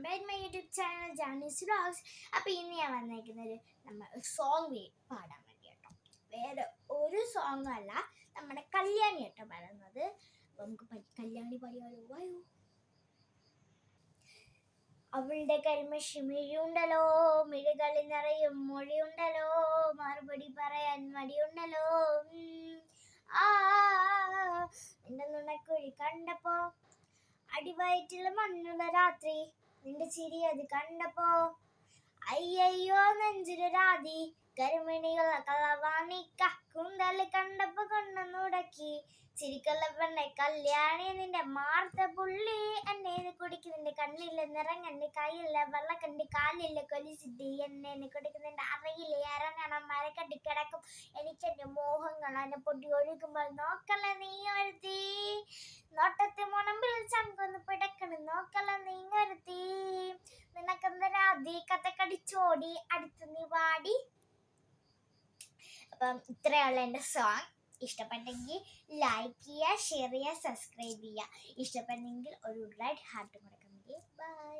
Back my YouTube channel Jani's vlogs. അപ്പോൾ ഇന്ന് ഞാൻ വന്നേക്കുന്നത് നമ്മൾ സോങ് പാടാൻ വേണ്ടി കേട്ടോ. വേറെ ഒരു സോങ്ങും അല്ല, നമ്മുടെ കല്യാണി കേട്ടോ പാടുന്നത്. അപ്പോൾ നമുക്ക് കല്യാണി പാടിയാലോ? വായോ. അവളുടെ കരിമഷി മിഴിയുണ്ടല്ലോ, മിഴികളിൽ നിറയും മൊഴിയുണ്ടല്ലോ, മറുപടി പറയാൻ മടിയുണ്ടല്ലോ. നിന്റെ നുണക്കുഴി കണ്ടപ്പോ, അടിവയറ്റിൽ മണ്ണുള്ള രാത്രി, നിന്റെ ചിരി അത് കണ്ടപ്പോ, അയ്യോ നെഞ്ചില് രാതി, കരിമണിയുള്ള കളവാണിക്ക, കുന്തല് കണ്ടപ്പോ കൊണ്ടുടക്കി, ചിരിക്കല്ല പെണ്ണെ കല്യാണി, നിന്റെ മാർത്ത പുള്ളി, എന്നെ കുടിക്കുന്നതിന്റെ കണ്ണിലെ നിറങ്ങ, എന്റെ കയ്യിലെ വെള്ളക്കണ്ടി, കാലിലെ കൊലിച്ചിട്ട് എന്നെ കുടിക്കുന്നതിന്റെ അറയിലെ ഇറങ്ങണം, മരക്കട്ടി കിടക്കും എനിക്ക് എന്റെ മോഹങ്ങൾ എന്നെ പൊട്ടി ഒഴുകുമ്പോൾ, നോക്കല്ല നീ ഒരുത്തി, നോട്ടത്തെ മുനമ്പിൽ ചങ്കൊന്ന് പിടക്കണം, നോക്കല്ല നീ ഒരുത്തി, നിനക്കെന്ത രാതി കഥക്കടിച്ചോടി അടുത്ത് നീ വാടി. അപ്പം ഇത്രയുള്ള എൻ്റെ സോങ്. ഇഷ്ടപ്പെട്ടെങ്കിൽ ലൈക്ക് ചെയ്യുക, ഷെയർ ചെയ്യുക, സബ്സ്ക്രൈബ് ചെയ്യുക. ഇഷ്ടപ്പെട്ടെങ്കിൽ ഒരു റെഡ് ഹാർട്ട് കൊടുക്കാൻ. ബൈ.